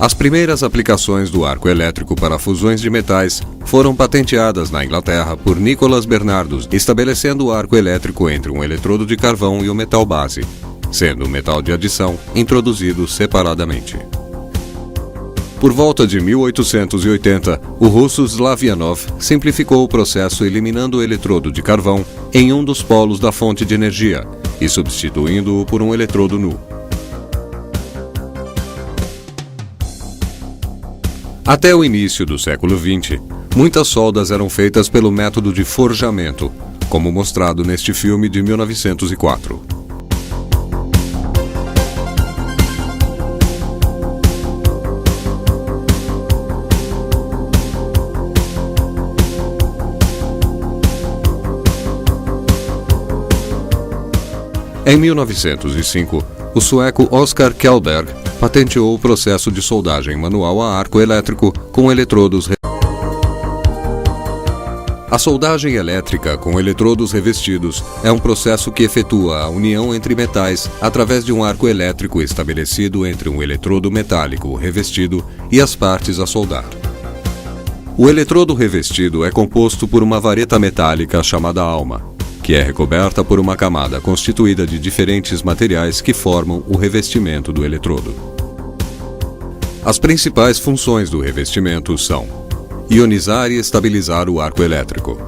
As primeiras aplicações do arco elétrico para fusões de metais foram patenteadas na Inglaterra por Nicholas Bernardos, estabelecendo o arco elétrico entre um eletrodo de carvão e o metal base, sendo o metal de adição introduzido separadamente. Por volta de 1880, o russo Slavianov simplificou o processo eliminando o eletrodo de carvão em um dos polos da fonte de energia e substituindo-o por um eletrodo nu. Até o início do século XX, muitas soldas eram feitas pelo método de forjamento, como mostrado neste filme de 1904. Em 1905, o sueco Oskar Kjellberg patenteou o processo de soldagem manual a arco elétrico com eletrodos. A soldagem elétrica com eletrodos revestidos é um processo que efetua a união entre metais através de um arco elétrico estabelecido entre um eletrodo metálico revestido e as partes a soldar. O eletrodo revestido é composto por uma vareta metálica chamada alma, que é recoberta por uma camada constituída de diferentes materiais que formam o revestimento do eletrodo. As principais funções do revestimento são: ionizar e estabilizar o arco elétrico,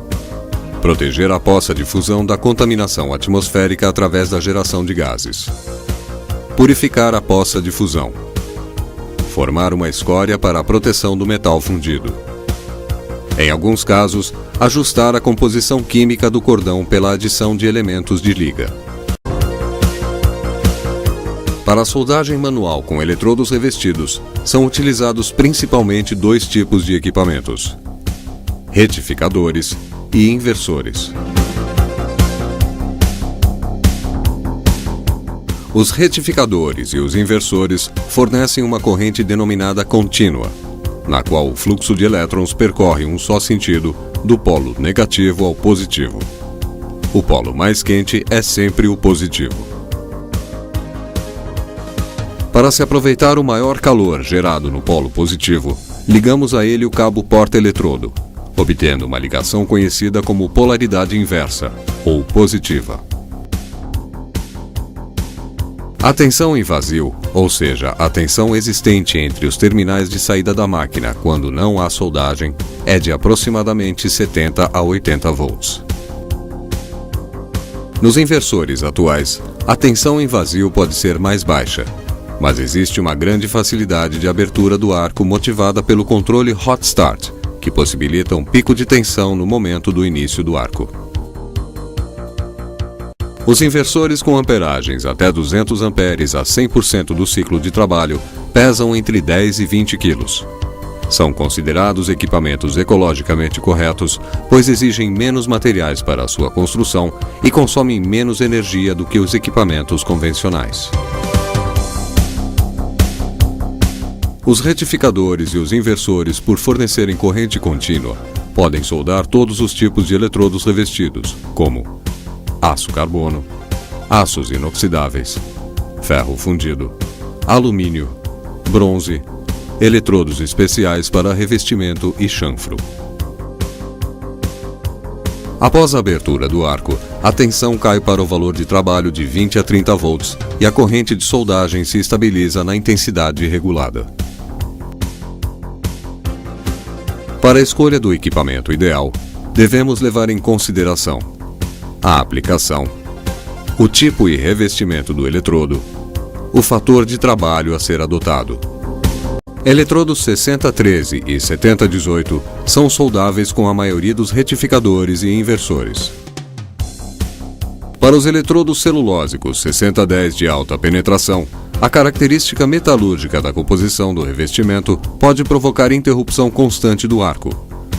proteger a poça de fusão da contaminação atmosférica através da geração de gases, purificar a poça de fusão, formar uma escória para a proteção do metal fundido. Em alguns casos, ajustar a composição química do cordão pela adição de elementos de liga. Para a soldagem manual com eletrodos revestidos, são utilizados principalmente dois tipos de equipamentos: retificadores e inversores. Os retificadores e os inversores fornecem uma corrente denominada contínua, na qual o fluxo de elétrons percorre um só sentido, do polo negativo ao positivo. O polo mais quente é sempre o positivo. Para se aproveitar o maior calor gerado no polo positivo, ligamos a ele o cabo porta-eletrodo, obtendo uma ligação conhecida como polaridade inversa, ou positiva. A tensão em vazio, ou seja, a tensão existente entre os terminais de saída da máquina quando não há soldagem, é de aproximadamente 70 a 80 volts. Nos inversores atuais, a tensão em vazio pode ser mais baixa, mas existe uma grande facilidade de abertura do arco motivada pelo controle Hot Start, que possibilita um pico de tensão no momento do início do arco. Os inversores com amperagens até 200 amperes a 100% do ciclo de trabalho pesam entre 10 e 20 quilos. São considerados equipamentos ecologicamente corretos, pois exigem menos materiais para a sua construção e consomem menos energia do que os equipamentos convencionais. Os retificadores e os inversores, por fornecerem corrente contínua, podem soldar todos os tipos de eletrodos revestidos, como aço carbono, aços inoxidáveis, ferro fundido, alumínio, bronze, eletrodos especiais para revestimento e chanfro. Após a abertura do arco, a tensão cai para o valor de trabalho de 20 a 30 volts e a corrente de soldagem se estabiliza na intensidade regulada. Para a escolha do equipamento ideal, devemos levar em consideração a aplicação, o tipo e revestimento do eletrodo, o fator de trabalho a ser adotado. Eletrodos 6013 e 7018 são soldáveis com a maioria dos retificadores e inversores. Para os eletrodos celulósicos 6010 de alta penetração, a característica metalúrgica da composição do revestimento pode provocar interrupção constante do arco.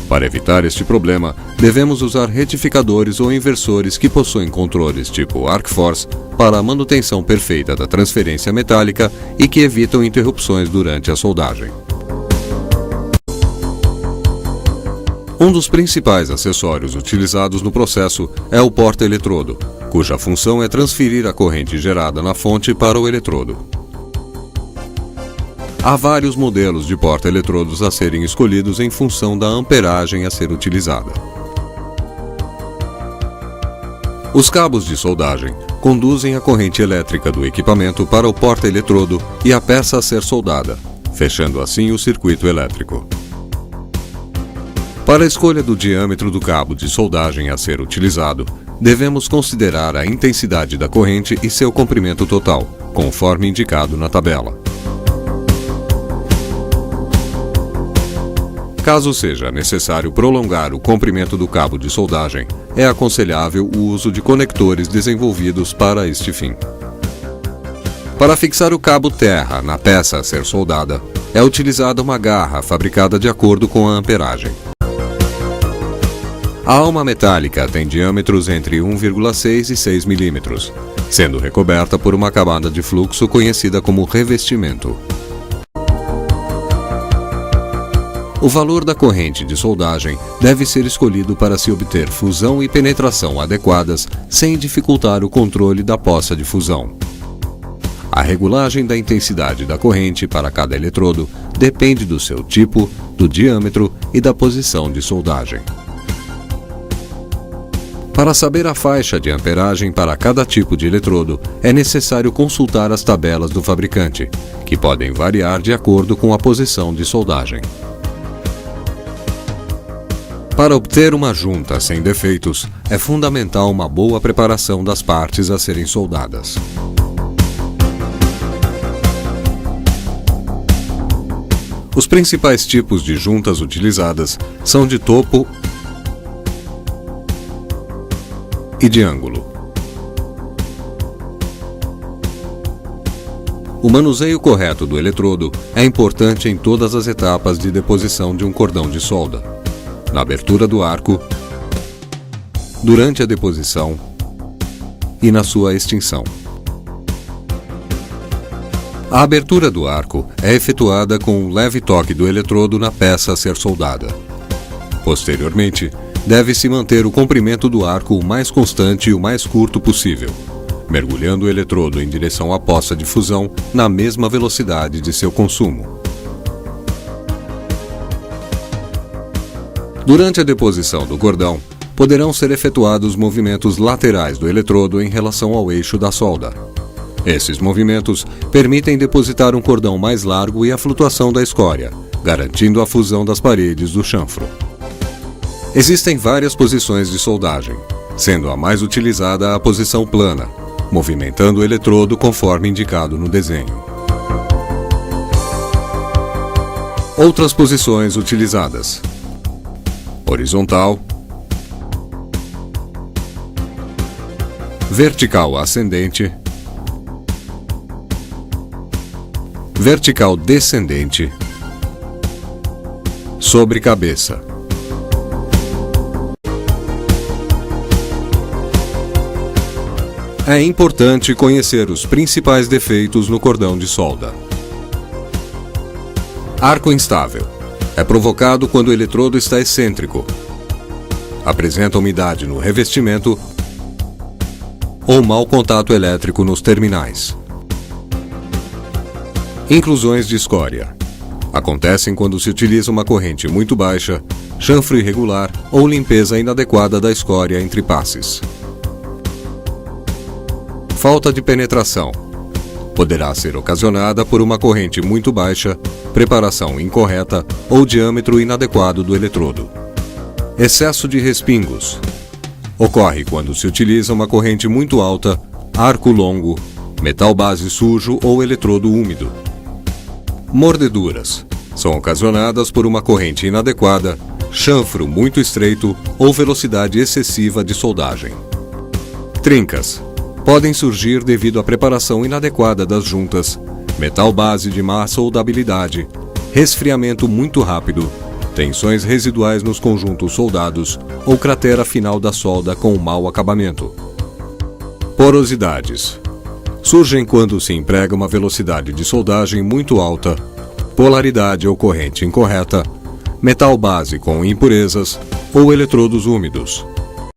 Para evitar este problema, devemos usar retificadores ou inversores que possuem controles tipo Arc-Force para a manutenção perfeita da transferência metálica e que evitam interrupções durante a soldagem. Um dos principais acessórios utilizados no processo é o porta-eletrodo, cuja função é transferir a corrente gerada na fonte para o eletrodo. Há vários modelos de porta-eletrodos a serem escolhidos em função da amperagem a ser utilizada. Os cabos de soldagem conduzem a corrente elétrica do equipamento para o porta-eletrodo e a peça a ser soldada, fechando assim o circuito elétrico. Para a escolha do diâmetro do cabo de soldagem a ser utilizado, devemos considerar a intensidade da corrente e seu comprimento total, conforme indicado na tabela. Caso seja necessário prolongar o comprimento do cabo de soldagem, é aconselhável o uso de conectores desenvolvidos para este fim. Para fixar o cabo terra na peça a ser soldada, é utilizada uma garra fabricada de acordo com a amperagem. A alma metálica tem diâmetros entre 1,6 e 6 mm, sendo recoberta por uma camada de fluxo conhecida como revestimento. O valor da corrente de soldagem deve ser escolhido para se obter fusão e penetração adequadas sem dificultar o controle da poça de fusão. A regulagem da intensidade da corrente para cada eletrodo depende do seu tipo, do diâmetro e da posição de soldagem. Para saber a faixa de amperagem para cada tipo de eletrodo, é necessário consultar as tabelas do fabricante, que podem variar de acordo com a posição de soldagem. Para obter uma junta sem defeitos, é fundamental uma boa preparação das partes a serem soldadas. Os principais tipos de juntas utilizadas são de topo e de ângulo. O manuseio correto do eletrodo é importante em todas as etapas de deposição de um cordão de solda: na abertura do arco, durante a deposição e na sua extinção. A abertura do arco é efetuada com um leve toque do eletrodo na peça a ser soldada. Posteriormente, deve-se manter o comprimento do arco o mais constante e o mais curto possível, mergulhando o eletrodo em direção à poça de fusão na mesma velocidade de seu consumo. Durante a deposição do cordão, poderão ser efetuados movimentos laterais do eletrodo em relação ao eixo da solda. Esses movimentos permitem depositar um cordão mais largo e a flutuação da escória, garantindo a fusão das paredes do chanfro. Existem várias posições de soldagem, sendo a mais utilizada a posição plana, movimentando o eletrodo conforme indicado no desenho. Outras posições utilizadas: horizontal, vertical ascendente, vertical descendente, sobre cabeça. É importante conhecer os principais defeitos no cordão de solda. Arco instável. É provocado quando o eletrodo está excêntrico, apresenta umidade no revestimento ou mau contato elétrico nos terminais. Inclusões de escória. Acontecem quando se utiliza uma corrente muito baixa, chanfro irregular ou limpeza inadequada da escória entre passes. Falta de penetração. Poderá ser ocasionada por uma corrente muito baixa, preparação incorreta ou diâmetro inadequado do eletrodo. Excesso de respingos. Ocorre quando se utiliza uma corrente muito alta, arco longo, metal base sujo ou eletrodo úmido. Mordeduras. São ocasionadas por uma corrente inadequada, chanfro muito estreito ou velocidade excessiva de soldagem. Trincas. Podem surgir devido à preparação inadequada das juntas, metal base de má soldabilidade, resfriamento muito rápido, tensões residuais nos conjuntos soldados ou cratera final da solda com mau acabamento. Porosidades. Surgem quando se emprega uma velocidade de soldagem muito alta, polaridade ou corrente incorreta, metal base com impurezas ou eletrodos úmidos.